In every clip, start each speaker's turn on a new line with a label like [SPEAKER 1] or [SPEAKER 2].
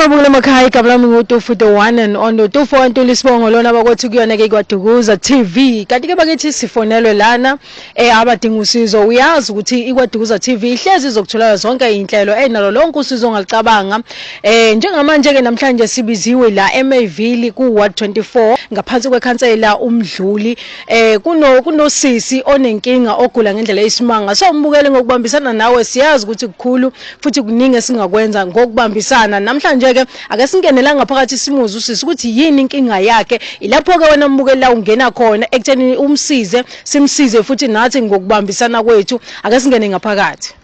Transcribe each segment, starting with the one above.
[SPEAKER 1] amabukela emakhaya igama lami nguTufu the one and only Tufu Ntuli Sibongo lona bakwathi kuyona ke kwaDukuza TV. Kanti ke bakithi sifonelwe lana abadinga usizo. Uyazi ukuthi ikwaDukuza TV ihlezi izokuthola zonke inhlelo enalo lonke usizo ongalicabanga. Njengamanje ke namhlanje sibiziwe la eMayville ku Ward 24 ngaphansi kwekhansela uMdluli. Kunosisi onenkinga ogula ngendlela eyisimanga. So umbukele ngokubambisana nawe siyazi ukuthi kukhulu futhi kuningi esingakwenza ngokubambisana. Namhlanje ke ake singenela ngaphakathi simuze usisi ukuthi yini inkinga yakhe. Ilapho ke wena mbukeli la ungena khona ekutheni umsize simsize futhi nathi ngokubambisana kwethu ake singene ngaphakathi.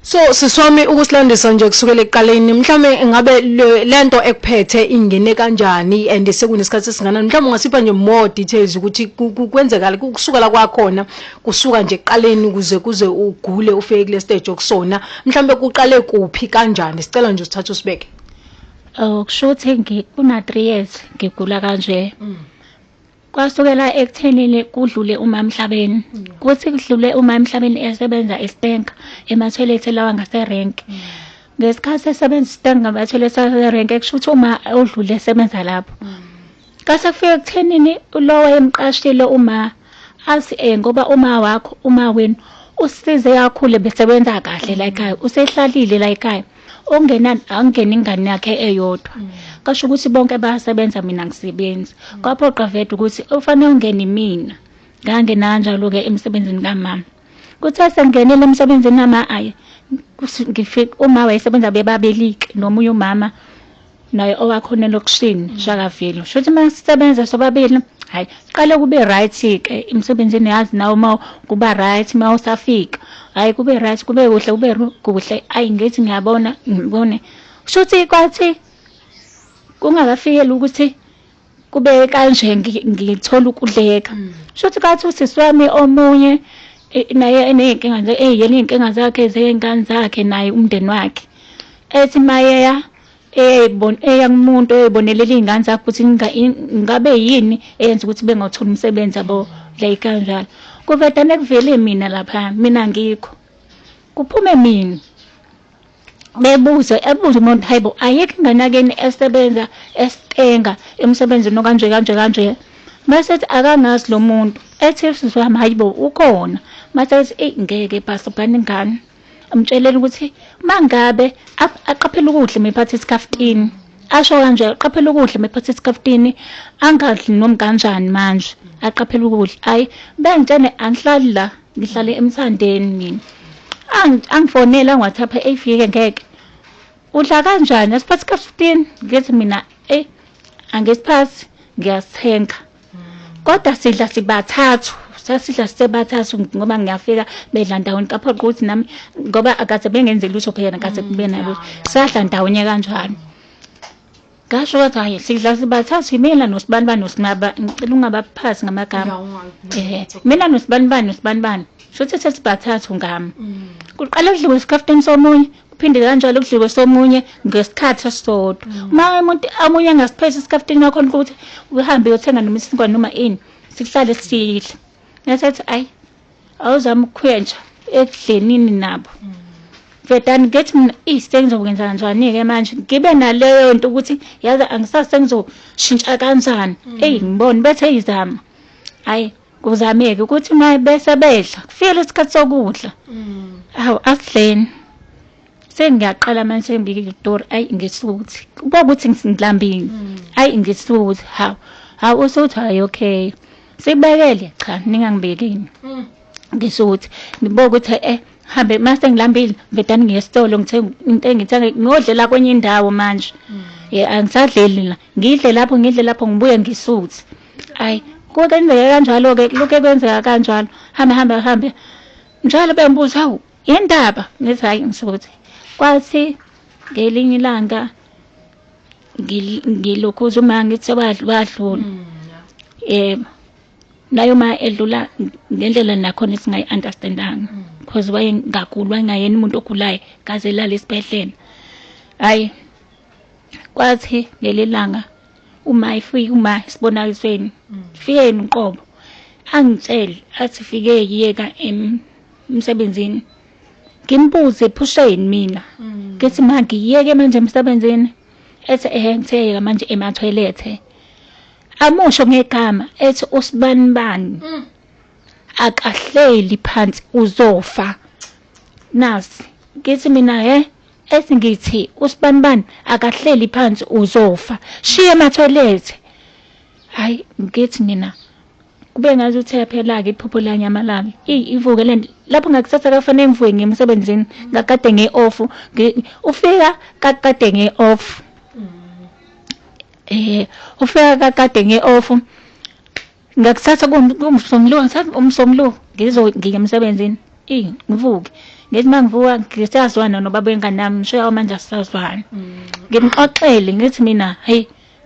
[SPEAKER 1] So siswami ukusilandisa nje kusukela ekuqaleni mhlawumbe ngabe lento ekuphethe ingene kanjani and sekunesikhathi singana mhlawumbe ungasipha nje more details ukuthi kwenzekala kusukela kwakhona kusuka nje eqaleni kuze ugule ufike kule stage okusona mhlawumbe kuqale kuphi kanjani sicela nje usithathe usibeke.
[SPEAKER 2] Kusho ukuthi kuna 3 years ngigula kanje. Kwasukela ekuthenini kudlule uma emhlabeni kuthi kudlule uma emhlabeni esebenza eStenga ema-toilet lawa ngaserank. Ngesikhathi esebenza eStenga ngama-toilet aserank ekushuthi uma odlule esebenza lapho. Kase kufika ekuthenini lo wayemqashile uma athi ngoba uma wenu usize kakhulu besebenza kahle la ekhaya usehlalile la ekhaya angeni ingane yakhe eyodwa. Kasho ukuthi bonke bayasebenza mina ngisebenza. Kwaphoqa vele ukuthi ufanele ungene mina. Ngangena kanjalo ke emsebenzini kaMama. Kuthe sengenele emsebenzini nama ayi ngifika uma wayesebenza bebabelike nomunye umama naye owakhona lokushini Shaka Velo. Shothi masisebenza sobabili hayi qale kube right ke emsebenzini yazi nawo uma kuba right uma usafika hayi kube right kube kuhle ayi ngithi ngibone shothi kwathi kungakafikela ukuthi kube kanje ngithola ukudleka. Shothi kathi usisi wami omunye naye enenkinga nje inkinga zakhe zengane zakhe naye umndeni wakhe. Ethi mayeya umuntu eyibonelela izingane zakhe ukuthi ngabe yini eyenza ukuthi bengawutholi umsebenzi abo la kanjalo. Kuvedane kuvele mina lapha mina ngikho. Kuphume mina. Ebuze umuntu hayibo ayekho ingane yakeni esebenza eStenga emsebenzini kanje. Mase akangazi lo muntu. Ethi sizwami hayibo ukhona. Mase ngeke basibhani ingane. Amtshelela ukuthi mangabe aqaphela ukudla mephathi isikhaftini. Asho kanje aqaphela ukudla mephathi isikhaftini angadli noma kanjani manje. Aqaphela ukudla. Hayi bengitshene angihlali la ngihlale emthandeni mina. Angifonela ngiwathapha efike ngeke. Udla kanjani asiphathi isikhaftini ngithi mina angesiphathi ngiyathenga. Kodwa sidla sibathathu. Sasidla sisebathathu ngoba ngiyafika bedla ndawonye kapho ukuthi nami ngoba akaze bengenze lutho phela akaze kube nalo sadla ndawonye kanjalo. Ngasho ukuthi hayi sidla sibathathu imina noSibanibani noSinaba ngicela ungabaphasi ngamagama. Mina noSibanibani shothi sesibathathu ngami. Kuqala kudliwe isikhaftini somunye kuphinde kanjalo kudliwe somunye ngesikhathi esisodwa. Uma umuntu amunye ngasiphethe isikhaftini wakho ukuthi uhambe uyothenga noma isinkwa noma ini sihlale sidla. Ngasethi ayi awuzama ukukhwentsha ekudlenini nabo. Vedani ngithi mina sengizokwenza kanjani ke manje ngibe naleyo nto ukuthi yazi angisase ngizoshintsha kanjani. Ngibone bethe izama. Hayi kuzameke ukuthi maye bese bedla kufika isikhathi sokudla. Hawu asidleni. Sengiyaqala manje sengibike iDory ayi ngisuthi. Kuba ukuthi ngilambile. Ayi ngisuthi hawu usuthi hayi okay. Sibekele cha ningangibekeni. Ngisuthi ngiboka ukuthi hambe mase ngilambile vedani ngesitolo ngithenga into engithenga ngodlela kwenye indawo manje. Angisadleli la ngidle lapho ngibuye ngisuthi. Ayi kwenzeka kanjalo ke lokho kwenzeka kanjalo hambe njalo bembuza hawu yendaba ngithi hayi ngisuthi kwathi ngelinye ilanga ngilokhuza uma ngithi badlula. Nayo ma edlula ngendlela nakhona singayi-understandanga because wayengaguli wayengayena umuntu ogulayo kaze lala esibhedlela. Hayi kwathi ngelilanga uma isibonakalisweni fikeni uqobo angitshela athi fike yiyeka emsebenzini ngimbuze ephusheni mina ngithi manje ngiyeke manje emsebenzini ethi ngitheka manje ema-toilet amusho ngegama ethi usibanibani akahleli phansi uzofa nasi ngithi mina ethi ngithi usibanibani akahleli phansi uzofa shiya ema-toilet hayi ngithi mina kube ngazuthi phela-ke iphupho lanyamalala ivuke le lapho ngakusasa kafanele ngivuke ngemsebenzini ngakade nge-off ufika kakade nge-off ufika kakade nge-off ngakusasa umsomluko ngiya emsebenzini ngivuke ngithi mangivuka ngisazwana nobaba wengane nami sho manje asisazwana ngimxoxele ngithi mina hey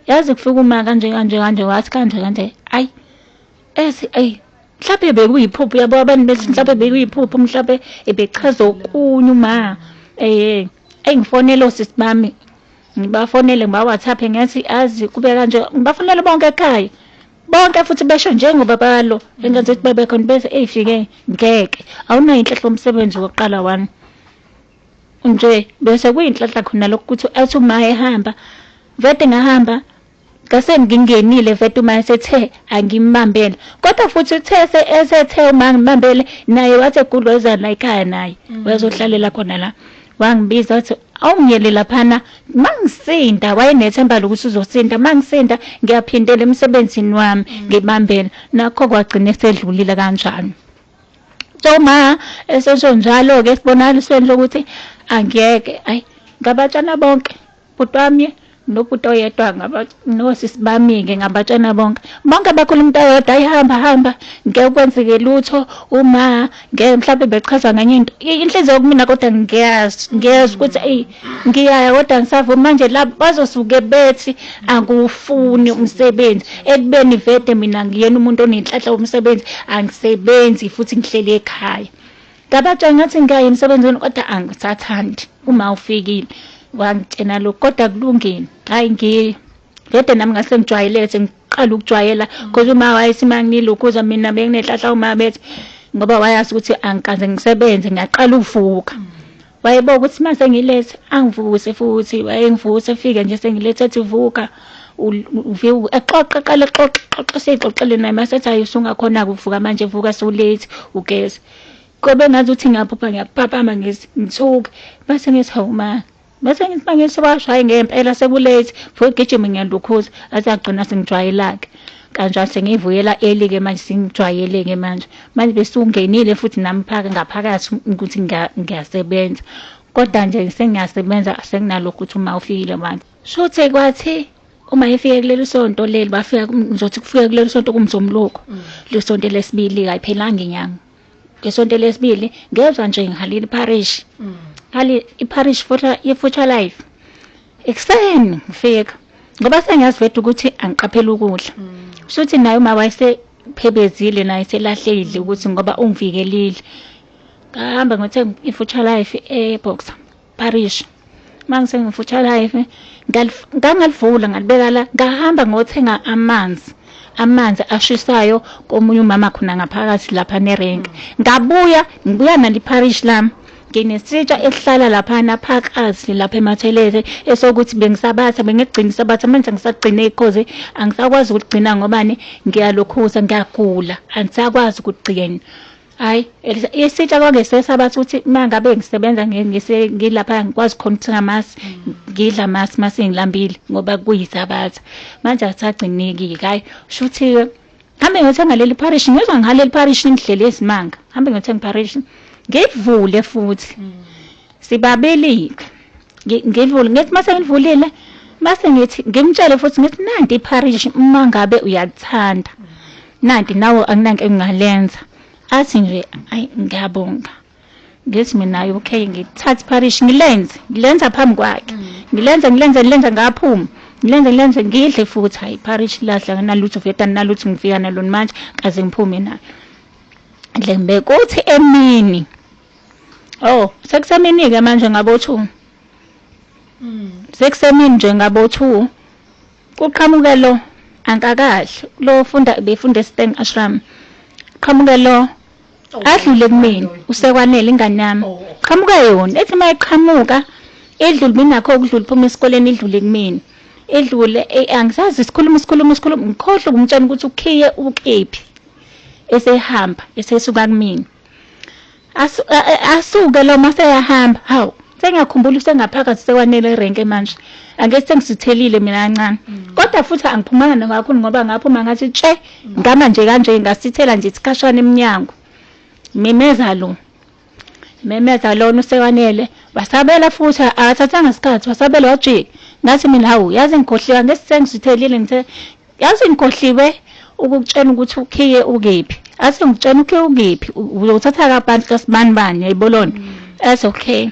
[SPEAKER 2] yazi kufika uma kanje wathi kanje ayi mhlawumbe bekuyiphupho yabo abantu bethi mhlawumbe bekuyiphupho mhlawumbe ebechaza okunye uma ngifonele osisi bami ngibafonele ngiba-WhatsApp ngathi azi kube kanje ngibafonele bonke ekhaya bonke futhi besho njengoba balo engathi ukuthi bebekhona bese eyifike ngeke awunayo inhlahla umsebenzi wokuqala wani nje bese kuyinhlahla khona lokuthi athi uma ehamba vete ngahamba ngase ngingenile vete uma esethe angimbambele kodwa futhi esethe uma ngimbambele naye wathi egudlozana ekhaya naye wayezohlalela khona la wangibiza wathi awungiyele laphana mangisinda wayenethemba lokuthi uzosinda mangisinda ngiyaphindela emsebenzini wami ngibambela nakho kwagcina esedlulile kanjani so ma esesho njalo-ke sibonakalisweni lokuthi angiyeke ngabatshana bonke bhuti wami nobhuti oyedwa nosisi bami-ke ngabatshana bonke bakhuluma umuntu oyedwa ayihamba ngeke kwenzeke lutho uma ngeke mhlawumbe bechaza nganye into inhliziyo kumina kodwa ngiyazi ukuthi ngiyaya kodwa ngisavuma manje la bazosuke bethi angufuni umsebenzi ekubeni vete mina ngiyena umuntu onenhlahla womsebenzi angisebenzi futhi ngihleli ekhaya ngabatshana ngathi ngiyaya emsebenzini kodwa angisathandi uma ufikile wangitshena lokho kodwa kulungile hayi vete nami ngase ngijwayele sengiqala ukujwayela because uma wayesimangile ukuza mina benginenhlahla uma bethi ngoba wayazi ukuthi angikaze ngisebenze ngiyaqala ukuvuka wayebo ukuthi mase ngilethe angivuse futhi wayengivuse efike nje sengilethe ethi vuka exoxa qala exoxa seyixoxele naye masethi ayisungakhona ukuvuka manje vuka sewulate ugesi kobe ngazuthi ngiyaphupha ngiyaphaphama ngithuke bese ngithi hawuma bese ngithi mangise washaya ngempela sekulate futhi gijima ngiyandukhuza athi agcina sengijwayelake kanjalo sengivuyela eli-ke manje singijwayele-ke manje besungenile futhi nami ngaphakathi ukuthi ngiyasebenza kodwa nje sengiyasebenza senginalokhu ukuthi uma ufikile manje shuthe kwathi uma efike kuleli sonto leli bafika ngizothi kufika kuleli sonto kumzomluko lesonto lesibili ayiphelanga inyanga ngesonto lesibili ngezwa nje ngihalile parish hali iparish future life ekuseni ngifika ngoba sengiyazi vete ukuthi angiqaphela ukudla futhi naye uma wayesephebezile naye selahlekile ukuthi ngoba ungivikelile ngahamba ngothenga ifuture life eboxer parish mangise ngifuture life ngalivula ngalibeka la ngahamba ngothenga amanzi ashisayo komunye umama khona ngaphakathi lapha nerenke ngibuya nali parish lami nginesitsha esihlala laphana phakathi lapha emathelethi esokuthi bengisabatha bengigcina isabatha manje ngisagcina ikhoze angisakwazi ukugcina ngobani ngiyalokhuza ngiyagula angisakwazi ukugcina hayi isitsha kwangesesabatha ukuthi mangabe ngisebenza ngilapha ngikwazi khona ukuthenga amasi ngidla amasi masengilambile ngoba kuyisabatha manje asagcineki hayi shuthi hambe ngiyothenga leli parish ngizwa ngaleli parish ngihlele esimanga hambe ngiyothenga parish ngivule futhi sibabelike ngivule ngithi mase ngivulile mase ngithi ngimtshele futhi ngithi nanti iparish uma ngabe uyathanda nanti nawo anginanke engalenza athi nje ayi ngiyabonga ngithi mina okay ngithatha iparish ngilenza phambi kwakhe ngilenza ngaphuma ngilenze ngidle futhi hayi parish lahla nalutho veta nalutho ngifika nalo manje kaze ngiphume nayo ndlembe kuthi emini sekusemini-ke manje ngabo-2 sekusemini nje ngabo-2 kuqhamuke lo ankakahle lo befunda eSteng Ashram qhamuke lo adlule kumina usekwanele ingane yami qhamuke yona ethi mayiqhamuka idlule mina nakho ukudlula phuma esikoleni idlule kumina edlule angisazi isikhuluma ngikhohle ukumtshela ukuthi ukhiye ukephi esehamba esesuka kumina asuke lo mase yahamba hawu sengiyakhumbula usengaphakathi sekwanele renke manje angeke sengisithelile mina kancane kodwa futhi angiphumanga kakhulu ngoba ngaphuma ngathi tshe ngama nje kanje ngasithela nje isikhashana eminyango memeza lona usekwanele wasabela futhi akathathanga isikhathi wasabela wajika ngathi mina hawu yazi ngikhohliwe ngesisengithelile ngithe yazi ngikhohliwe ukukutshela ukuthi ukhiye ukephi athi ngitshela ukhiye ukephi uzothatha kabantu kasibani yayibolona athi okay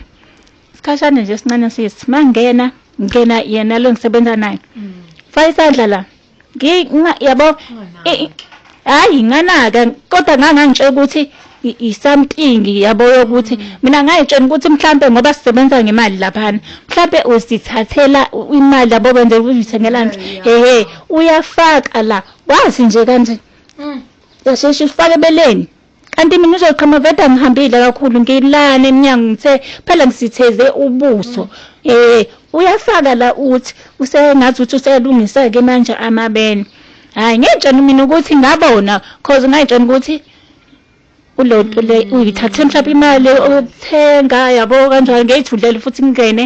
[SPEAKER 2] isikashana nje sincane sisi mangena yena lo ngisebenza naye fa isandla la yabo hayi nganaka kodwa ngangangitshela ukuthi something yabo ukuthi mina ngayitshela ukuthi mhlambe ngoba sisebenza ngemali lapha mhlambe usithathela imali yabo benze ukuthengelana uyafaka la wazi nje kanje yasheshe ufake beleni kanti mina uzoqhama veda ngihambile kakhulu ngilana eminyango ngithe phela ngisitheze ubuso uyafaka la uthi usengathi uthi uselungisa ke manje amabene hayi ngitshela mina ukuthi ngabona cause ngayitshela ukuthi uloto le uyithathe mhlawumbe imali okuthenga yabo kanjalo ngeyithulele futhi ngene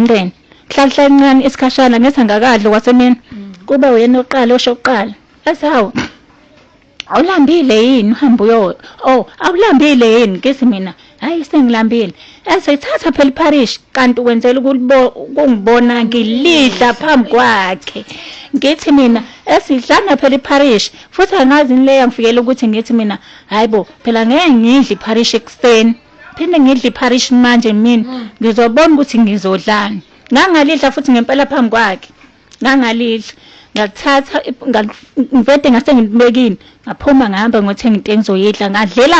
[SPEAKER 2] ngene hlahla encane isikhashana ngethi angakadle kwasemini kuba uyena oqala oshoqala asawu awulambile yini uhamba uyo awulambile yini ngithi mina hayi sengilambile esayithatha phela iparish kanti wenzela ukungibona ngilidla phambi kwakhe ngithi mina esidlana phela iparish futhi angazi nileya ngifikele ukuthi ngithi mina hayibo phela ngeke ngidle iparish ekseni phinde ngidle iparish manje mina ngizobona ukuthi ngizodlana ngangalidla futhi ngempela phambi kwakhe ngangalidla ngathatha ngivede ngase ngibekini ngaphuma ngihamba ngothenga into engizoyidla ngadlela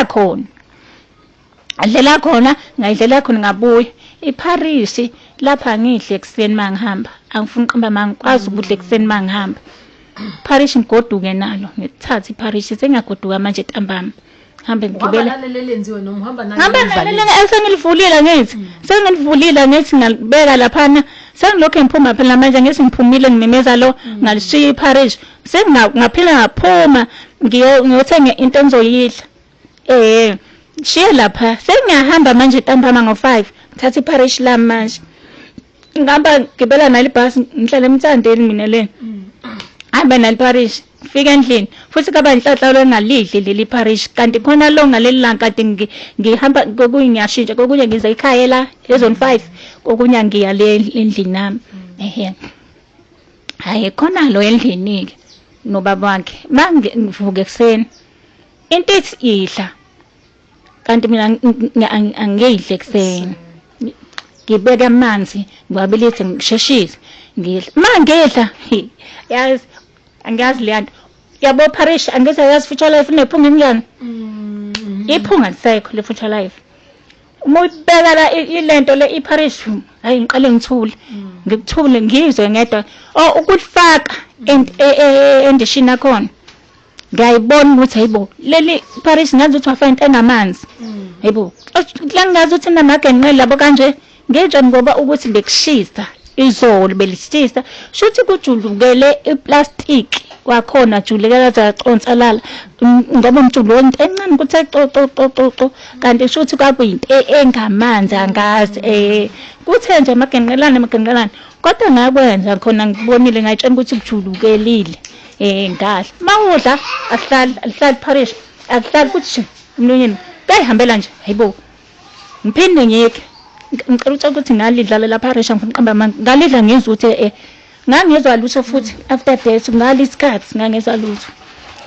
[SPEAKER 2] khona ngayidlela khona ngabuya iparish lapha ngidle ekseni mangihamba angifuni uqamba mangikwazi ukudla ekseni mangihamba parish ngigoduke nalo ngithatha iparish sengiyagoduka manje ntambama hambe ngibela
[SPEAKER 1] lenziwe noma uhamba
[SPEAKER 2] nalo sengilivulile ngithi ngibeka laphana sengilokho ngiphuma phela manje ngithi ngiphumile ngimemeza lo ngalishiya iparish sengaphila ngaphuma ngiyothenga into engizoyidla shiye lapha sengiyahamba manje ntambama ngo5 ngithatha iparish lami manje ngihamba ngibela nalo ibhasi ngihlala emthandeni mina le hamba nalo iparish fika endlini futhi kaba inhlanhla lo ngalidle leli parish kanti khona lo ngaleli langa kanti ngihamba kokunye ngiyashintsha kokunye ngiza ekhaya la ezone 5 kokunye ngiya le endlini nami hayi khona lo endlini ke nobaba wakhe mangivuka ekseni into ethi idla kanti mina angiyidle ekseni ngibeka amanzi ngiwabelethe ngisheshise ngidla mangedla yazi angazi leyanto yabo parish angeze yazi future life nephunga njani iphunga lisekho le future life uma ubeka la ilento le iparish hayi ngiqale ngikuthule ngizwe ngedwa ukufaka endishina khona ngiyayibona ukuthi hayibo leli parish ngazi ukuthi wafaka into engamanzi hayibo la ngazi ukuthi namagenqe labo kanje ngenje ngoba ukuthi bekushisa izolo belishisa shuthi kujulukele iplastic kwakhona julekela zaconsalala ngoba umjulo wonke encane kuthe co kanti shuthi kwakuyinto engamanzi angazi kuthe nje magenqelane kodwa ngakwenza khona ngibonile ngayitshela ukuthi kujulukelile ngadla mawudla ahlali parish ahlali kuthi umlonyeni bayihambela nje hayibo ngiphinde ngiyeke ngicela ukuthi ngalidlala lapha parish ngifuna uqamba manje ngalidla ngizwe ukuthi ngangezwa lutho futhi after that ngalisikhathi ngangezwa lutho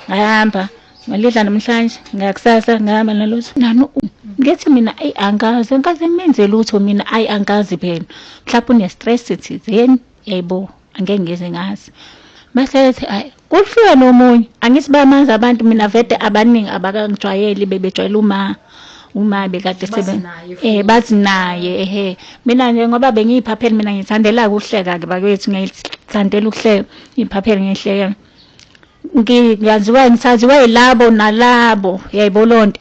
[SPEAKER 2] ngahamba ngalidla namhlanje ngakusasa ngihamba nalutho nanu ngithi mina angazi menze lutho mina angazi phela mhlawumbe une stress thizeni yebo angeke ngeze ngazi bese kufika nomunye angithi bayamanza abantu mina vede abaningi abakangijwayeli bebejwayela uma bekade sebenza bathi naye mina nje ngoba bengiyiphaphela mina ngithandela ukuhleka ke bakwethu ngiyithandela ukuhleka iphaphela ngihleka ngiyaziwa ngithaziwa yilabo nalabo yayibolonto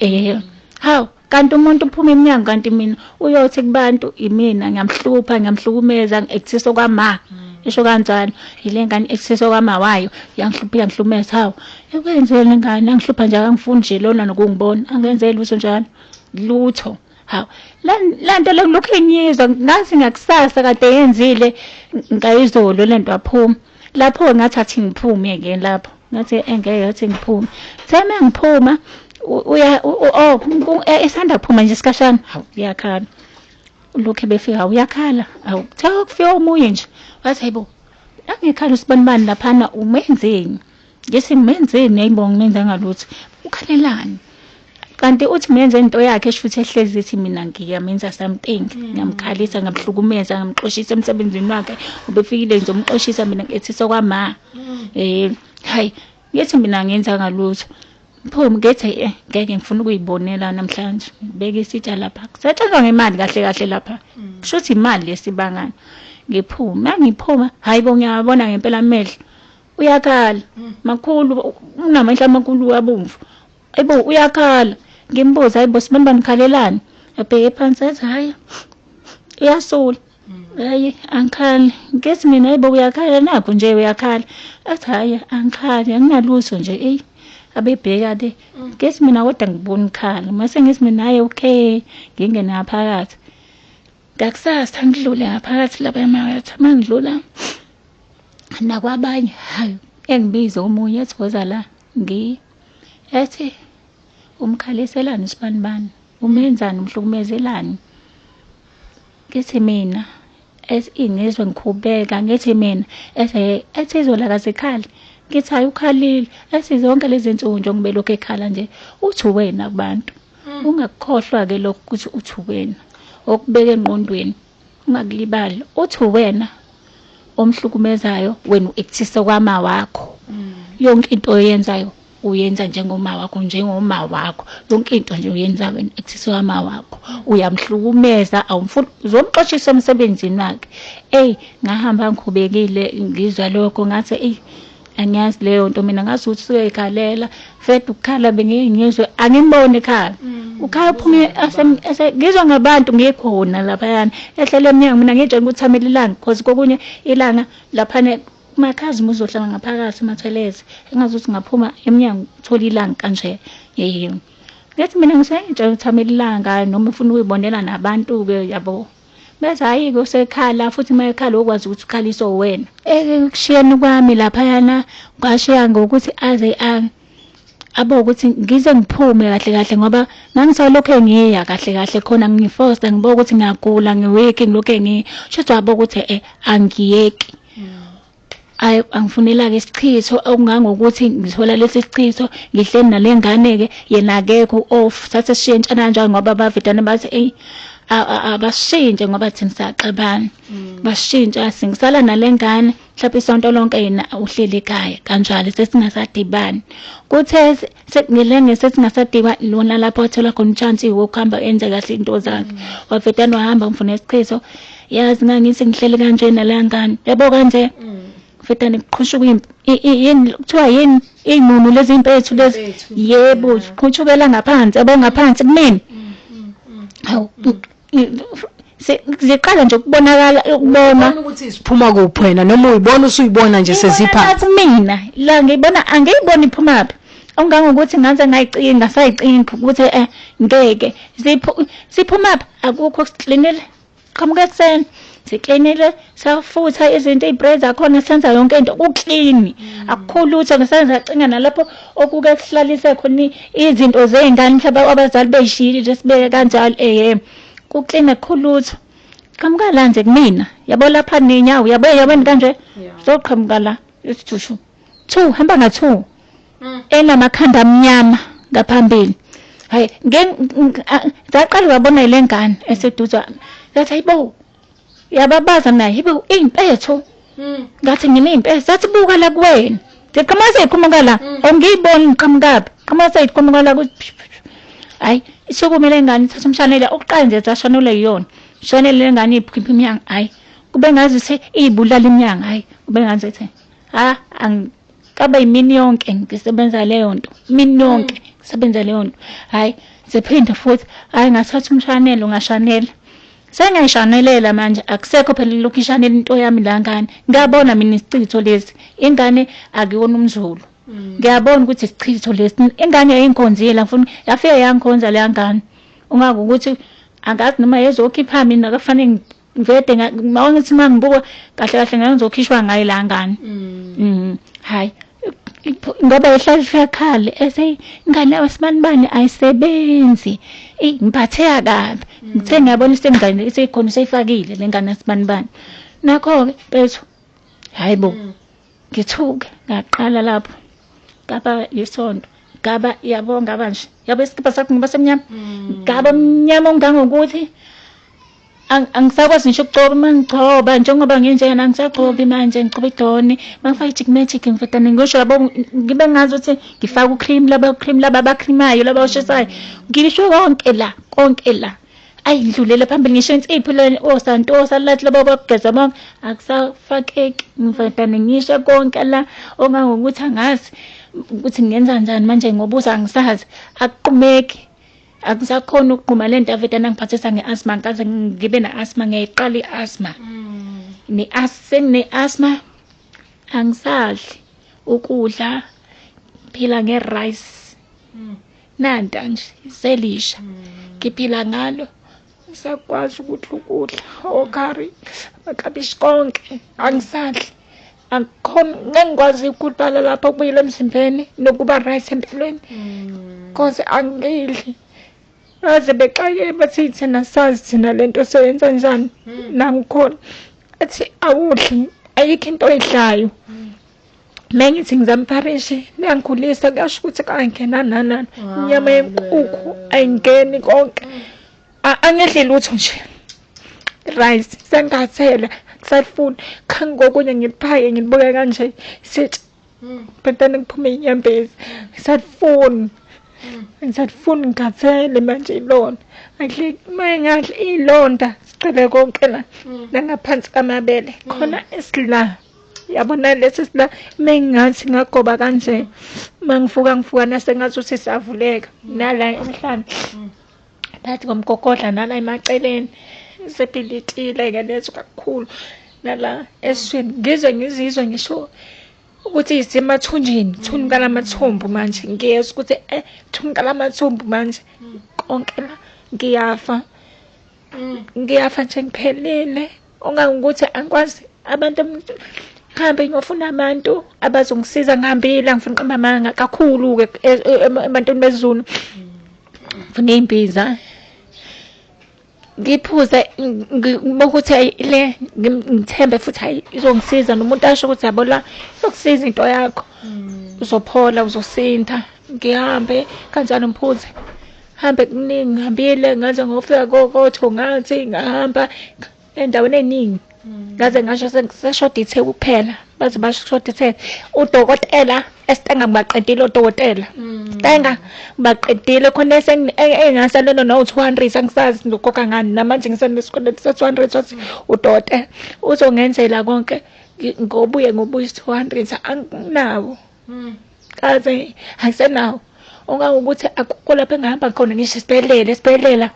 [SPEAKER 2] hawu kanti umuntu uphuma eminyango kanti mina uyothi kubantu imina ngiyamhlupha ngiyamhlukumeza ngikuthisa kwama isho kanjalo ile ngane eksese kwama wayo yangihlupha hawo ekwenzele ngane angihlupha nje angifuni nje lona nokungibona angenzeli lutho njalo lutho hawo lanto lokho enyizwa ngathi ngakusasa kade yenzile ngayizolo lento aphuma lapho ngathathi ngiphume ke lapho ngathi engeke yathi ngiphume theme ngiphuma esanda phuma nje isikashana hawu uyakhala lokho befika uyakhala awu cha kufika umoya nje wathi hayibo angikhala usibanibani laphana umenzeni ngese ngimenzeni ayibonga menza ngalutho ukhalelani kanti uthi menze into yakhe futhi ehlezi ethi mina ngiyamenza something ngiyamkhalisa ngamhlukumeza ngamxoshisa emsebenzini wakhe ubefikile nje umxoshisa mina ngethi sokwama hayi ngithi mina ngenza ngalutho pho ngithi ngeke ngifuna ukuyibonela namhlanje beke isitsha lapha kusetshenzwa ngemali kahle lapha kushuthi imali lesibangana ngiphuma hayibo ngiyabona ngempela amehlo uyakhala makhulu unamehlo amakhulu abomvu ayibo uyakhala ngimbuza hayibo sibanibani khalelani abheke phansi athi hayi uyasula hayi angikhali ngithi mina hayibo uyakhala nakho nje uyakhala athi hayi angikhali anginalutho nje abebheka de ngithi mina kodwa ngibona ikhala mase ngithi mina hayi okay ngingene ngaphakathi ngakusasa ngidlule ngaphakathi lapha emayathi mangidlula nakwabanye hayi engibiza umunye ethoza la ethi umkhaliselani sibanibani umenzani umhlukumezelani ngithi mina ingizwe ngikhubeka ngithi mina ethi izola kasekhali ngithi hayi ukhalile ethi zonke lezi nsuku nje ngibe lokho ekhala nje uthi wena kubantu ungakukhohlwa ke lokho ukuthi uthi wena okubeka engqondweni ungakulibali uthi wena omhlukumezayo wena uektisa kwama wakho yonke into oyenzayo uyenza njengoma wakho yonke into nje uyenza wena ektisa kwama wakho uyamhlukumeza awumfuni uzomxoshisa emsebenzini wakhe ngahamba ngikhubekile ngizwa lokho ngathi angiyazi leyo nto mina ngathi uthi uyayikhalela fethu ukukhala bengiyizwe angibone ekhala ukhala uphume ngizwa ngabantu ngikhona lapha yana ehlele eminyango mina ngitshela ukuthi thamela ilanga because kokunye ilanga laphana makhazi muzohlala ngaphakathi mathelezi engazi ukuthi ngaphuma eminyango uthola ilanga kanje ngithi mina ngisengitshela ukuthi thamela ilanga noma ufuna ukuyibonela nabantu ke yabo bese hayi kusekhala futhi mayekhala okwazi ukuthi ukhalisa wena ekushiyeni kwami lapha yana ngashiya ngokuthi aze abo ukuthi ngize ngiphume kahle ngoba ngangisalokho ngiya kahle khona ngiforce ngibo ukuthi ngiyagula ngiweke ngilokho ngisho abo ukuthi angiyeki angifunela ke isichitho okungangokuthi ngithola lesi sichitho ngihleli nalengane ke yena akekho off sathe sishintshana kanjani ngoba bavidane bathi abashintshe ngoba thina saxabana bashintsha singisala nalengane mhlawumbe isonto lonke yena uhleli ekhaya kanjalo sesingasadibani kuthe sekungilenge sesingasadibani lona lapho wathola khona chance wokuhamba enze kahle into zakhe wavedana wahamba ngifuna isichitho yazi ngangithi ngihleli kanje nalengane yabo kanje vedane kuqhusha yini kuthiwa yini inunu lezi impethu lezi yebo kuqhushukela ngaphansi abongaphansi kumina hawu ziqala nje ukubonakala ukubona
[SPEAKER 1] ukuthi siphuma kuphi wena noma uyibona usuyibona nje sezipha
[SPEAKER 2] mina la ngiyibona angiyiboni iphumaphi ongangokuthi ngaze ngayicinga sayicinga ukuthi ngeke siphumaphi akukho siklinile qamuka ekseni siklinile safutha izinto izibread zakhona senza yonke into uklini akukhulu lutho ngesenza acinga nalapho okuke kuhlalise khona izinto zengane mhlawumbe abazali beyishilo sibeke kanjalo kuklina khulutho qamuka la nje kumina yabo lapha ninyawo yabona kanje zoqhamuka la isithushu 2 hamba nga2 enamakhanda amnyama ngaphambili hayi ngaqala babona ilengane eseduza ngathi hayibo yababaza naye yibo impetho ngathi ngine impetho sathi buka la kuwena ngiqhamuka ikhumuka la ongiyiboni ngiqhamukapi qhamuka ikhumuka la hayi isokumele ingane ithatha umshanele oqala nje zashanule yiyona shonele lengane iphiphi iminyanga hayi kube ngazi izibulala iminyanga hayi kube ngazi angikaba yimini yonke ngisebenza leyo nto imini yonke ngisebenza leyo nto hayi siphinde futhi hayi ngathatha umshanele ungashanela Sengiyashanelela manje akusekho phela ilokhishane into yami la ngane. Ngiyabona mina isichitho lesi. Ingane akuyona umzulu. Ngiyabona ukuthi isichitho lesi. Ingane yayinkonzile ngifuna yafika yangikhonza le ngane. Ungakuthi angazi noma yezokhipha mina kufanele ngivede ngithi mangibuka kahle kahle ngizokhishwa ngayi la ngane. Hayi ngoba ehlala ikhale ese ingane yaSibanibani ayisebenzi ngiphatheka kabi ngithe ngiyabona isengane isekhona seyifakile lengane yaSibanibani nakho ke bethu hayibo ngithuke ngaqala lapho ngaba yisonto ngaba yabonga manje yabe isikipha sakho ngoba semnyama ngaba mnyama ongangokuthi angisakwazi ngisho ukugcoba mangigcoba njengoba nginjena angisagcobi manje ngigcoba idoni mangifaka ijick magic ngifetane ngisho yabo ngibe ngazi ukuthi ngifaka ucream laba abakhrimayo laba oshisayo ngisho konke la ayidlulele phambili ngisho insipho le osantosa lathi laba bakugeza bonke akusafakeki ngifetane ngisho konke la ongangokuthi angazi ukuthi ngenza kanjani manje ngoba uzangisazi akuqhumeki akusakhona ukuqhuma lento avedana ngiphathisa ngeasthma nkaze ngibe neasthma ngiyayiqala iasthma ne-asthma angisadli ukudla phila ngerice nanta nje selisha ngiphila ngalo ngisakwazi ukudla okari makabishi konke angisadli akukhona ngengikwazi ukubala lapha kubuyela emzimbeni nokuba right empilweni cause angidli aze beqale bathi thina sazi thina lento soyenza njani nangikhona athi awudli ayikho into oyidlayo mengithi ngizamparishe ngiyangikhulisa kasho ukuthi kangena nana inyama yenkukhu ayingeni konke angedli lutho nje rice sengathela kusafuna kangokunye ngiphaye ngibuke kanje sithi bantana kuphume inyembezi ngisafuna ngathele manje ilona adle mayingadli ilonda sicele konke la nangaphansi kamabele khona esila yabona lesi sila mengathi ngagoba kanje mangifuka nasengathi uthi savuleka nala emhlanje bathi ngomgogodla nala emaceleni sepilitile ke lezo kakhulu nala esweni ngizizwa ngisho ukuthi isemathunjini thunika lamathumbu manje ngiyeza ukuthi thunika lamathumbu manje konke la ngiyafa nje ngiphelele ongangokuthi angikwazi abantu ngihambe ngiyofuna abantu abazongisiza ngihambile ngifuna amanga kakhulu ke ebantwini bezulu ngifuna imbiza ngiphuza ngokuthi le ngithembe futhi izongisiza nomuntu asho ukuthi yabo la izokusiza into yakho uzophola uzosinda ngihambe kanjani mphuze hambe kuningi ngihambile ngaze ngofika koThongathi ngahamba endaweni eningi ngaze ngasho seshoda ithe kuphela baze bashoda ithe udokotela esitenga ngibaqedile odokotela tenga ngibaqedile khona engasalelo no 200 angisazi ngokhokha ngani namanje ngisenesikweletu se200 wathi udokotela uzongenzela konke ngobuye 200 anginawo kaze ayisenawo ongangokuthi akukho lapha engihamba khona ngisho esibhedlela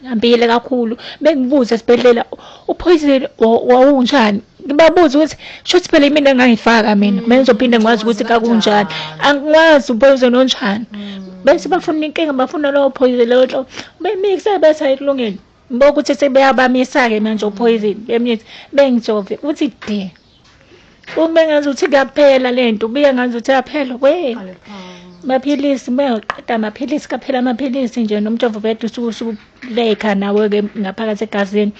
[SPEAKER 2] ngihambile kakhulu bengibuza esibhedlela uphoyizeni wawunjani ngibabuza ukuthi shothi phela mina engangifaka mina bengizophinde ngikwazi ukuthi kakunjani angikwazi uphoyizeni onjani bese bafuna inkinga bafuna lo phoyizeni lo bemixe bese ayikulungile ngibo ukuthi sebeyabamisa ke manje uphoyizeni bemnithi bengijove uthi de uma ngazi ukuthi kuyaphela lento ubiye ngazi ukuthi yaphela we maphilisi bayaqeda amaphilisi kaphela amaphilisi nje nomjovo bethu usuleka nawe ke ngaphakathi egazini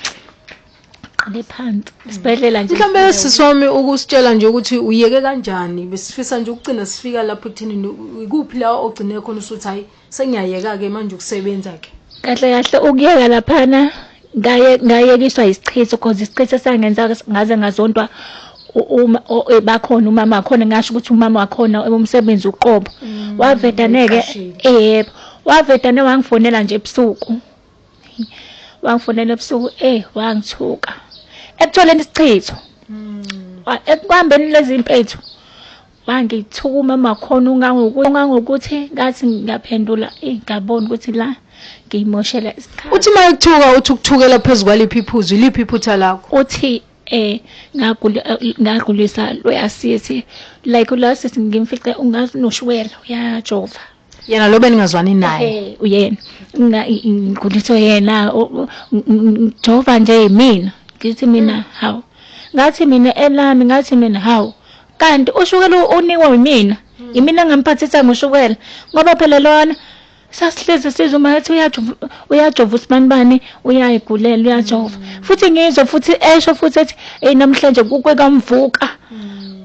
[SPEAKER 2] qale phansi sibedlela nje
[SPEAKER 1] mhlambe siswami ukusitshela nje ukuthi uyeke kanjani besifisa nje ukugcina sifika lapho ekuthini ikuphi la ogcine khona usuthi hayi sengiyayeka ke manje ukusebenza ke
[SPEAKER 2] kahle ukuyeka laphana ngayekiswa isichitho because isichitho sangenza ngaze ngazontwa bakhona umama wakhona ngasho ukuthi umama wakhona umsebenzi uqobo wavedaneke yebo wavedane wangifonela nje ebusuku wangithuka ekutholeni isichitho ekuhambeni lezi impethu wangithuka umama wakhona ungangokuthi ngathi ngiyaphendula ngabona ukuthi la ngiyimoshela isikhathi.
[SPEAKER 1] Uthi mayekuthuka uthi ukuthukela phezulu kwaliphi iphuzu iliphi iphutha lakho?
[SPEAKER 2] Uthi ngagulisa loyasithi like ulasisi ngimfice ungazi noshwela uyajova.
[SPEAKER 1] Yena lo beningazwani naye.
[SPEAKER 2] Uyena ngiguliso yena jova nje mina ngithi mina hawu ngathi mina elami ngathi mina hawu kanti ushukela unikwa yimina yimina ngamphathisa ngoshukela ngoba phela lona sasihleze sizuma yathi uyajova usibanibani uyayigulela uyajova futhi ngizwe futhi esho futhi ethi namhlanje kukamvuka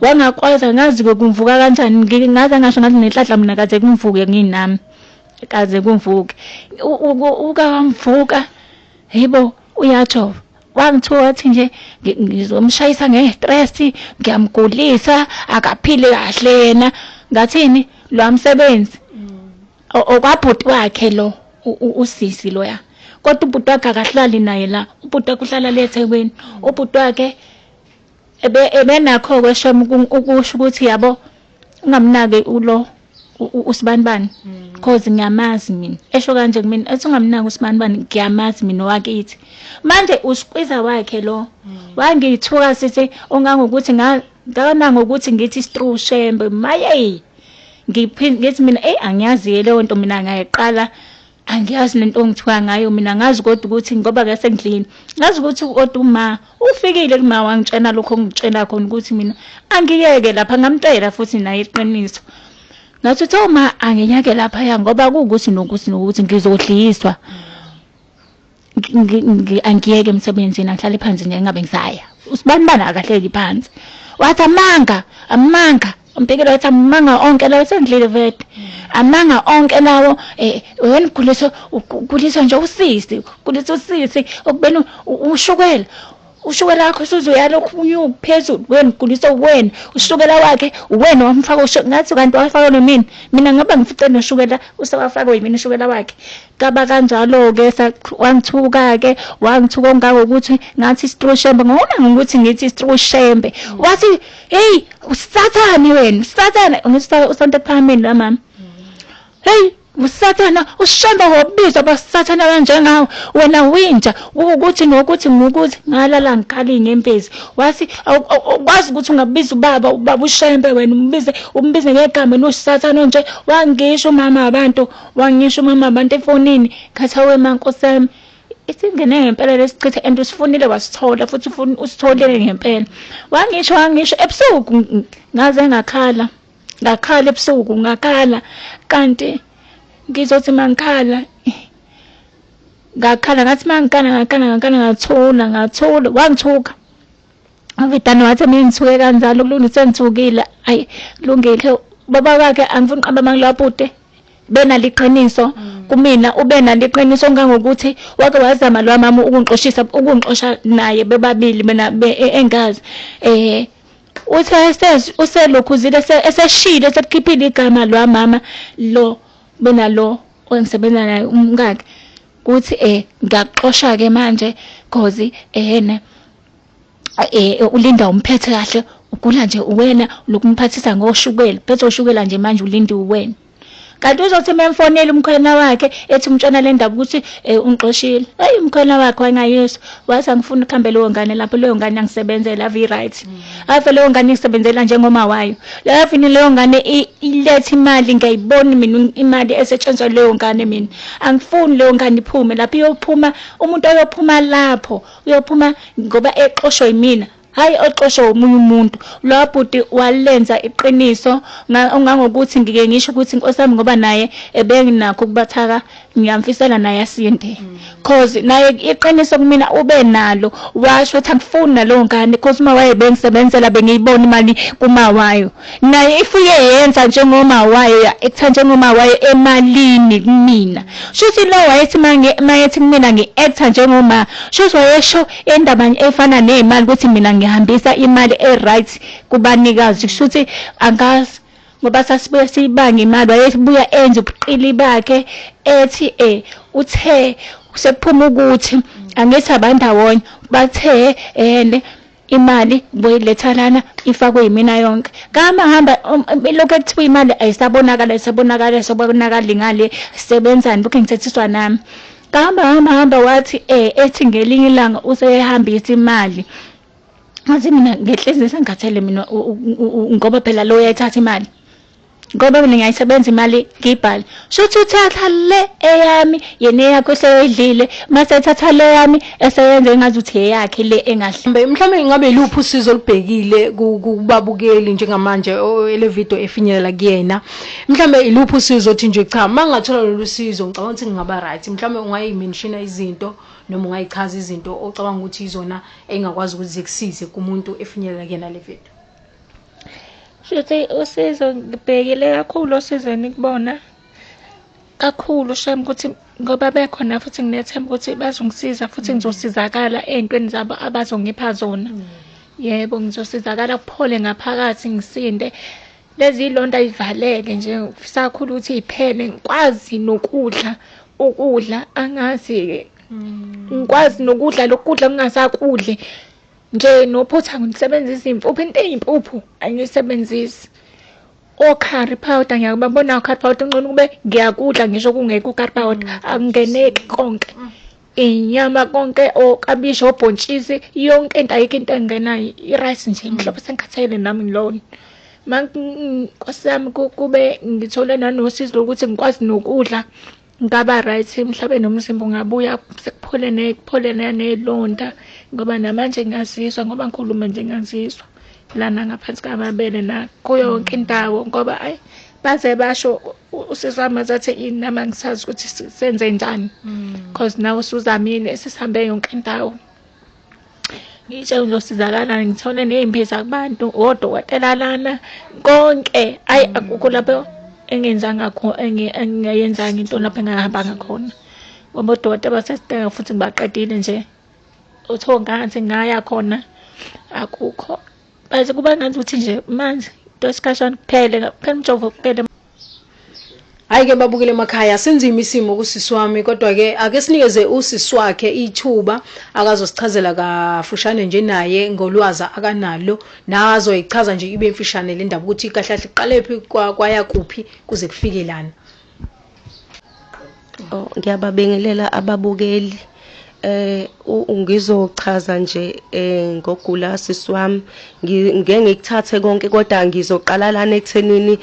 [SPEAKER 2] wangakwazi ngazi kumvuka kanjani ngaze ngasho ngathi nenhlanhla mina kaze kumvuke nginami kaze kumvuke ukamvuka yibo uyajova wangithuka athi nje ngizomshayisa ngestress ngiyamgulisa akaphile kahle yena ngathini lo msebenzi okwabhuti wakhe lo usisi loya kodwa ubhuti wakhe akahlali naye la ubhuti wakhe uhlala le eThekwini ubhuti wakhe ebenakho kweshema ukusho ukuthi yabo ungamnake ulo usibanibani because ngiyamazi mina esho kanje kumina ethi ungamnaka usibanibani ngiyamazi mina wakithi manje usiqiza wakhe lo wangithuka sithi ongangokuthi ngana ngokuthi ngithi Stru Shembe maye ngithi mina angiyazi leyo nto mina ngayiqala angiyazi lento ngithuka ngayo mina ngazi kodwa ukuthi ngoba ke sengidlini ngazi ukuthi kodwa uma ufikile kuma wangitshena lokho ngitshela khona ukuthi mina angiyeke lapha ngamtshela futhi naye iqiniso ngathi uma angiyeke lapha ngoba kuukuthi nokuthi ngizodliswa angiyeke emsebenzini angihlale phansi nje ngabe ngisaya usibanibani akahleli phansi wathi amanga umbhekela wathi amanga onke lawo sengidlile vete amanga onke lawo wena uguliswa nje usisi okubeni ushukela wakho usuzoyala okunyuka phezulu wena ugulisa wena ushukela wakhe wena wamfaka ngathi kanti wafaka mina ngaba ngifice noshukela usawafaka yimina ushukela wakhe kaba kanjalo ke wangithuka ke wangithuka ongangokuthi ngathi Stru Shembe ngona ngokuthi ngithi Stru Shembe wathi hey usathani wena usathana usonto phamini la mama hey usathana ushemba wobiza basathana kanjengawo wena winja ukuthi nokuthi ngalala ngikali ngempezi wathi kwazi ukuthi ungabiza ubaba ushembe wena umbize ngegama nosathana nje wangisho mama abantu efonini khathawe mankosami isingene ngempela lesichithe and usifunile wasithola futhi usitholele ngempela wangisho ebusuku ngaze ngakhala ebusuku ngakhala kanti ngizothi mangikhala ngathi mangikhala ngathula wangithuka avidana wathi mina ngithuke kanjalo kulungise ngithukile ayi kulungile baba wakhe angifuni uqamba mangilaphude benaliqiniso kumina ubenalo iqiniso ongangokuthi wake wazama lo mama ukungixosha naye bebabili mina engazi uthi uselokhuzile eseshile esekhiphile igama lo mama lo benalo ongisebenza naye umngake kuthi ngiyaxosha ke manje cause ulinda umphethe kahle ugula nje uwena lokumphathisa ngoshukela phethe oshukela nje manje ulindi uwena kanti uzothi memfonela umkhwena wakhe ethi umtshana le ndaba ukuthi ungixoshile hey umkhwena wakhe wangayisho wathi angifuni ukhambe leyo ngane lapho leyo ngane angisebenzela avi right afa leyo ngane isebenzela njengoma wayo lafini leyo ngane ilethe imali ngiyibona mina imali esetshenzwa leyo ngane mina angifuni leyo ngane iphume lapho iyophuma umuntu oyophuma lapho uyophuma ngoba exoshwe yimina hayi oxosho umunye umuntu lo bhuti walenza iqiniso ongangokuthi ngike ngisho ukuthi inkosami ngoba naye ebenginakho ukubathaka ngiyamfisela naye asinde cause naye iqiniso kumina ube nalo washo ukuthi angifuni nalo ngane cause uma waye bengisebenzela bengiyibona imali kuma wayo naye ifuye yenza njengoma wayo ekutha ngoma wayo emalini kumina shuthi lo wayethi mayethi mina ngiact njengoma shuthi wayesho endaba efana nezimali ukuthi mina ngihambisa imali right kubanikazi kushuthi angazi ngoba sasibuye sibanga imali wayebuya enze ubuqili bakhe ethi uthe sephuma ukuthi angithi abandawonye bathe imali boyiletha lana ifakwe yimina yonke. Hamba lokho ekuthiwa imali ayisabonakala sabonakala ngale sebenzani bukhe ngithethiswa nami. Hamba wathi ethi ngelinye ilanga usehambisa imali. Ngathi mina ngehlezi sengathele mina ngoba phela lo uyayithatha imali. Ngoba mina ngiyayisebenza imali ngibhale. Shothi uthatha le eyami yena yakho seyidlile mase ethatha le yami eseyenza engazi uthi eyakhe le engahle.
[SPEAKER 1] Mhlawumbe ngabe iluphi usizo olubhekile kubabukeli njengamanje ele video efinyelela kuyena. Mhlawumbe iluphi usizo othi nje cha mangathola lolu sizo ngicabanga ukuthi ngingaba right. Mhlawumbe ungayimention izinto noma ungayichaza izinto ocabanga ukuthi izona engakwazi ukuthi zikusize kumuntu efinyelela kuyena le video.
[SPEAKER 3] Shothi usizo ngibhekile kakhulu osizweni kubona kakhulu shame ukuthi ngoba bekhona futhi nginethemba ukuthi bazongisiza futhi ngizosizakala ey'ntweni zabo abazongipha zona. Yebo ngizosizakala kuphole ngaphakathi ngisinde. Lezi ilonda ivaleke nje sakhulu ukuthi iphele ngikwazi nokudla ukudla angazi-ke. Ngikwazi nokudla lokudla ngingasakudli. Nje nophutha ngisebenzisa impuphu into eyimpuphu angiyisebenzisi. Curry powder ngiyakubona curry powder ngcono kube ngiyakudla ngisho kungekho curry powder angeneki konke. Inyama konke okabishi obhontshisi yonke into ayikho into engenayo irice nje mhlawumbe sengikhathele nami ngilona. Nkosami kube ngithole nanosizo lokuthi ngikwazi nokudla ngaba right mhlawumbe nomzimba ungabuya sekuphole nelonda ngoba namanje ngiyazizwa ngoba ngikhuluma nje ngiyazizwa lana ngaphansi kamabele na kuyo yonke indawo ngoba baze basho usizama zathi inama ngisazi ukuthi senze njani because nawe usuzamile sihambe yonke indawo. Ngitshe uzosizakala ngithole nezimbiza kubantu odokotela lana konke akukho lapho engenzanga engiyenzanga into lapho engahamba ngakhona ngoba odokotela basesidinga futhi ngibaqedile nje uthongathi ngaya khona akukho bese kuba ngathi uthi nje manje dosikhashana kuphele umjovo kuphele.
[SPEAKER 1] Hayi-ke babukele emakhaya senzima isimo kusisi wami kodwa ke ake sinikeze usisi wakhe ithuba akazosichazela kafushane nje naye ngolwazi akanalo nazo ichaza nje ibe mfishane le ndaba ukuthi kahle kahle iqalephi kwaya kuphi kuze kufike lana.
[SPEAKER 4] Ngiyababengelela ababukeli ungizochaza nje ngogula sisi wami ngeke ngikuthathe konke kodwa ngizoqala lana ekuthenini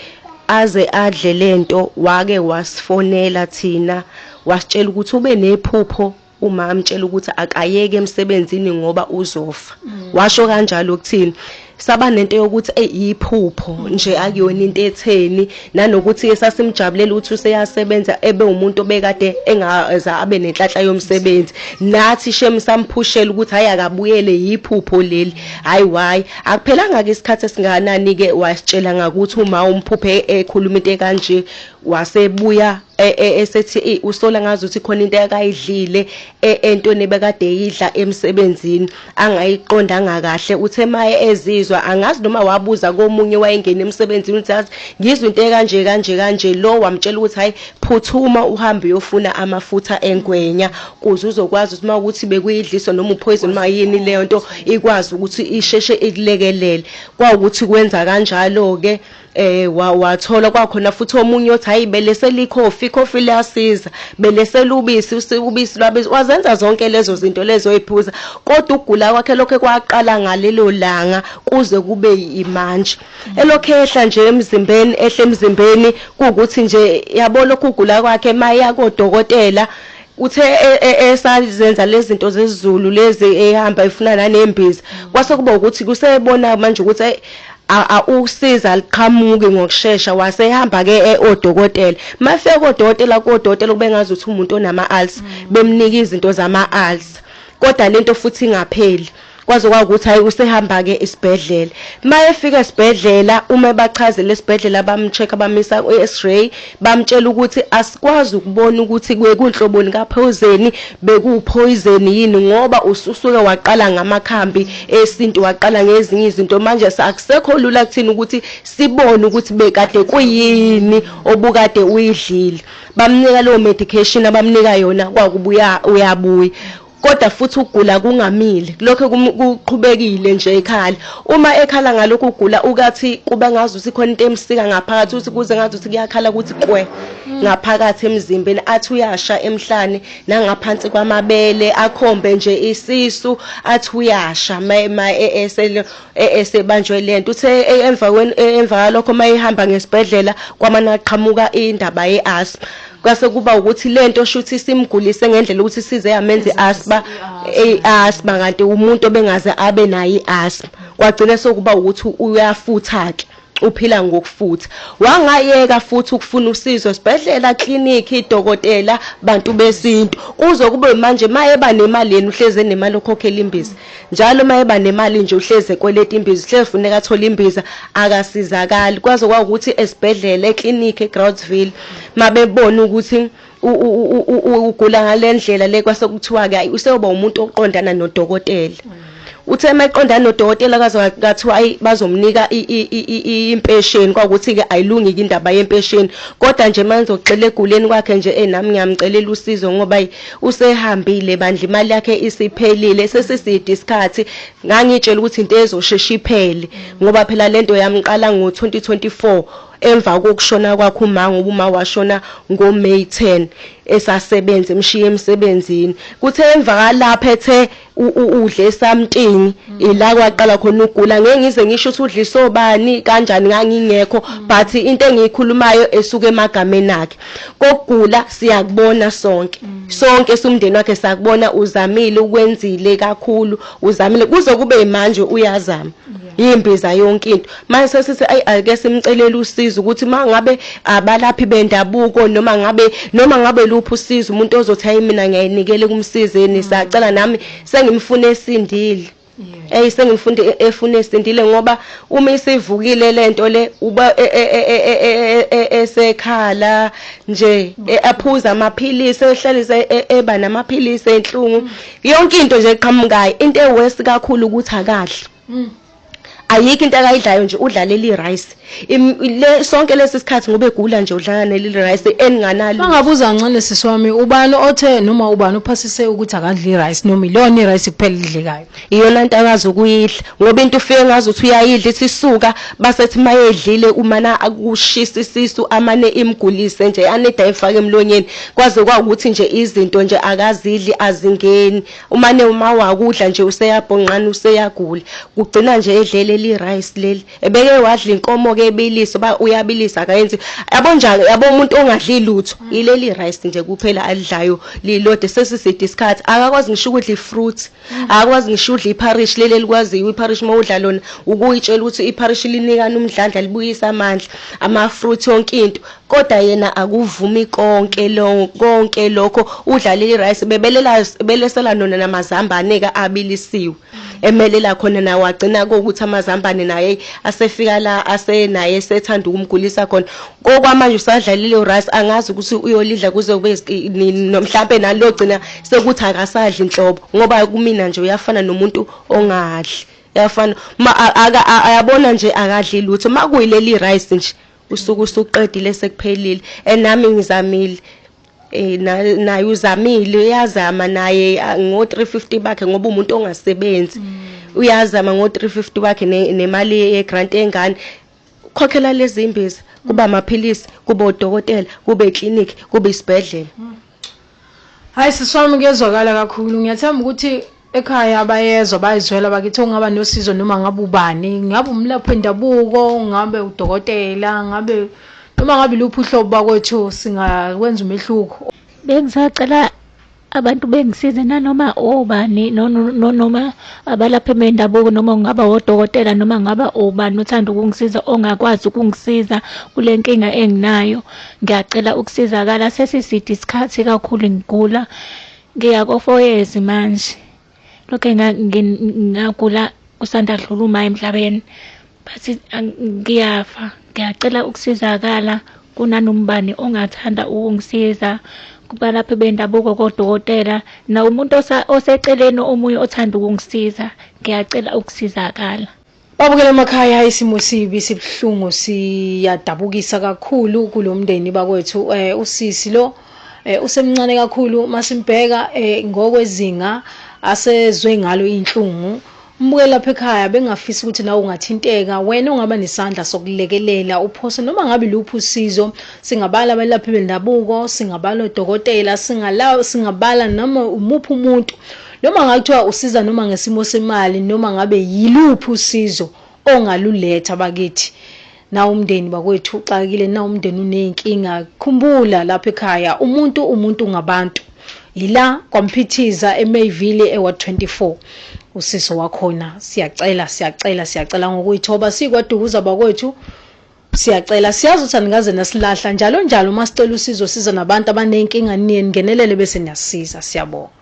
[SPEAKER 4] aze adle lento wake wasifonela thina wasitshela ukuthi ube nephupho uma amtshela ukuthi akayeke emsebenzini ngoba uzofa. Washo kanjalo kuthini saba nento yokuthi iyiphupho nje akuyona into etheni nanokuthi esasimjabulela ukuthi useyasebenza ebe umuntu obekade engaza abe nenhlanhla yomsebenzi nathi shem samphushela ukuthi hayi akabuyele yiphupho leli hayi akuphelanga ke isikhathi esinganani ke wasitshela ngakuthi uma umphuphe ekhuluma into kanje wasebuya esethi usola ngazi ukuthi khona into yakayidlile entweni bekade eyidla emsebenzini angayiqondanga kahle uthe maye ezizwa angazi noma wabuza komunye wayengena emsebenzini uthi yazi ngizwe into kanje lo wamtshela ukuthi hayi phuthuma uhambe uyofuna amafutha engwenya kuze uzokwazi ukuthi mawukuthi bekuyidliso noma upoison noma yini leyo nto ikwazi ukuthi isheshe ikulekelele kwawukuthi kwenza kanjalo ke wathola kwakhona futhi omunye othi hayi belesela ikhofi liyasiza belesela ubisi lwabisi wazenza zonke lezo zinto lezo ephuza kodwa ukugula kwakhe lokho kwaqala ngalelo langa kuze kube imanje elokhe ehla nje emzimbeni kuukuthi nje yabo lokho ukugula kwakhe maya kodokotela uthe esazenza lezi zinto zezizulu lezi ehamba ifuna nanembiza kwase kuba ukuthi kusebona manje ukuthi usiza liqhamuke ngokusheshsha wasehamba ke odokotela mafike odokotela kube ngazi ukuthi umuntu onama ulcer bemnika izinto zama ulcer kodwa lento futhi ingapheli kwaze kwakuthi hayi usehamba ke isibhedlela mayefika esibhedlela uma bachazela esibhedlela bamcheck bamisa iX-ray bamtshela ukuthi asikwazi ukubona ukuthi kunhloboni kapoison bekupoison yini ngoba ususuke waqala ngamakhambi esintu waqala ngezinye izinto manje akusekho lula kuthina ukuthi sibone ukuthi bekade kuyini obukade uyidlile bamnika leyo medication abamnika yona kwakubuya uyabuya kodwa futhi ukugula kungamile lokho kuqhubekile nje ekhala. Uma ekhala ngalokho ukugula ukathi kuba ngazuthi khona into emsika ngaphakathi uthi kuze ngazuthi kuyakhala ukuthi kwe ngaphakathi emzimbeni athi uyasha emhlane nangaphansi kwamabele akhombe nje isisu athi uyasha esebanjwe lento uthe emva lokho mayihamba ngesibhedlela kwamana aqhamuka indaba yeasthma kwase kuba ukuthi lento shuthi simgulise ngendlela ukuthi size yamenze asthma asthma kanti umuntu obengaze abe nayo iasthma kwagcina sokuba ukuthi uyafutha ke uphila ngokufutha wangayeka futhi ukufuna usizo esibhedlela clinic idokotela bantu besintu kuzokuba manje mayeba nemali yena uhleze nemali okhokhela imbiza njalo mayeba nemali nje uhleze kweleta imbiza uhleze funeka athola imbiza akasizakali kwaze kwakuthi esibhedlela eclinic eGroudsville mabebona ukuthi ugula ngalendlela le kwase kuthiwa ke useyoba umuntu oqondana nodokotela uthe maqondana nodokotela kaze kathiwa bazomnika impesheni kwakuthi ke ayilungiki indaba yempesheni kodwa nje manje uxele eguleni kwakhe nje nami ngiyamcelela usizo ngoba usehambile bandla imali yakhe isiphelile sesiside isikhathi ngangitshela ukuthi into ezoshesha iphele ngoba phela lento yamqala ngo2024 emva kokushona kwakhe ngoba uma washona ngoMay 10 esasebenza emshiye emsebenzini kuthe emva lapha ethe udle something ila kwaqala khona ukugula ngeke ngize ngisho ukuthi udle sobani kanjani ngangingekho but into engiyikhulumayo esuka emagameni akhe kokugula siyakubona sonke sumndeni wakhe sakubona uzamile ukwenzile kakhulu uzamile kuze kube manje uyazama imbiza yonke into manje sesithi ake simcelela usizo ukuthi mangabe abalaphi bendabuko noma ngabe luphi usizo umuntu ozothi hayi mina ngiyayinikele kumsizeni sacela nami sengimfune esindile sengimfunde efune esindile ngoba uma isivukile lento le uba esekhala nje aphuza amaphilisi ehlalisa eba namaphilisi enhlungu yonke into nje eqhamukayo into ewesi kakhulu ukuthi akadli ayikho into akayidlayo nje udlalela irice sonke lesi sikhathi ngoba egula nje udlala nelili rice eninganalo
[SPEAKER 1] bangabuza kancane siswami ubani othe noma ubani uphasise ukuthi akadli rice noma ilona irice kuphela idlekayo
[SPEAKER 4] iyona into akazi ukuyidla ngoba into ufike ngazi ukuthi uyayidla isisuka basethi mayedlile umana akushisa isisu amane imgulise nje aneda efake emlonyeni kwaze kwakuthi nje izinto nje akazidli azingeni umane uma wakudla nje useyabhonqana useyagula kugcina nje edlele rice leli ebeke wadla inkomo ke ebilisa ba uyabilisa akayenzi yabo njalo yabo umuntu ongadli lutho ileli rice nje kuphela alidlayo lilode sesiside isikhathi akakwazi ngisho ukudla ifruit akakwazi ngisho udla iparish leli likwaziyo iparish mawudla lona ukuyitshela ukuthi iparish linikana umdlandla libuyisa amandla ama-fruit yonke into kodwa yena akuvumi konke lokho udla leli rice belesela nona namazambane ka abilisiwe emelela khona nawe wagcina ukuthi amazambane naye asefika la asenaye sethanda ukumgulisa khona kokwamanje usadla lelo rice angazi ukuthi uyolidla kuze kube mhlambe nalogcina sekuthi akasadli inhlobo ngoba kumina nje uyafana nomuntu ongadli yafana ayabona nje akadli lutho makuyileli rice nje usuku usuqedile sekuphelile enami ngizamile naye uzamile uyazama naye ngo350 bakhe ngoba umuntu ongasebenzi uyazama ngo350 bakhe nemali yegrant engane khokhela lezi imbiza kuba amaphilisi kuba udokotela kube eclinic kube isibhedlela
[SPEAKER 1] hayi siswami kuyezwakala kakhulu ngiyathemba ukuthi ekhaya abayezwa bayizwela bakithi ongaba nosizo noma ngabe ubani ngabe umlaphi wendabuko ngabe udokotela ngabe noma ngabe luphi uhlobo bakwethu singakwenza umehluko
[SPEAKER 2] bengisacela abantu bengisize nanoma obani noma abalaphi bendabuko noma ngaba odokotela noma ngaba obani uthanda ukungisiza ongakwazi ukungisiza kule nkinga enginayo ngiyacela ukusizakala sesiside isikhathi kakhulu ngigula ngiyako4 years manje lokho ngagula kusanda dlula emhlabeni bathi ngiyafa ngiyacela ukusizakala kunanombani ongathanda ukungisiza kubalaphi bendabuko kodokotela na umuntu oseceleni omunye othanda ukungisiza ngiyacela ukusizakala
[SPEAKER 1] babukela emakhaya isimo sibi sibhlungu siyadabukisa kakhulu kulomndeni bakwethu usisi lo usemncane kakhulu masimbheka ngokwezinga asezwe ngalo inhlungu. Umbuke lapha ekhaya bengafisa ukuthi nawe ungathinteka, wena ungaba nesandla sokulekelela uphose noma ngabe luphi usizo. Singabala abalaphi bendabuko, singabala odokotela, singabala noma umuphi umuntu, noma ngakuthiwa usiza noma ngesimo semali, noma ngabe yiluphi usizo ongaluletha bakithi. Na umndeni bakwethu uxakile, na umndeni uneyinkinga, khumbula lapha ekhaya umuntu ngabantu. Ila kwaMphithiza eMayville ewa 24 usiso wakhona. Siyacela ngokuyithoba sikwaDukuza bakwethu. Siyacela, siyazi ukuthi anikaze nasilahla njalo masicela usizo siza nabantu abanenkinga, ningenelele bese niyasiza. Siyabonga.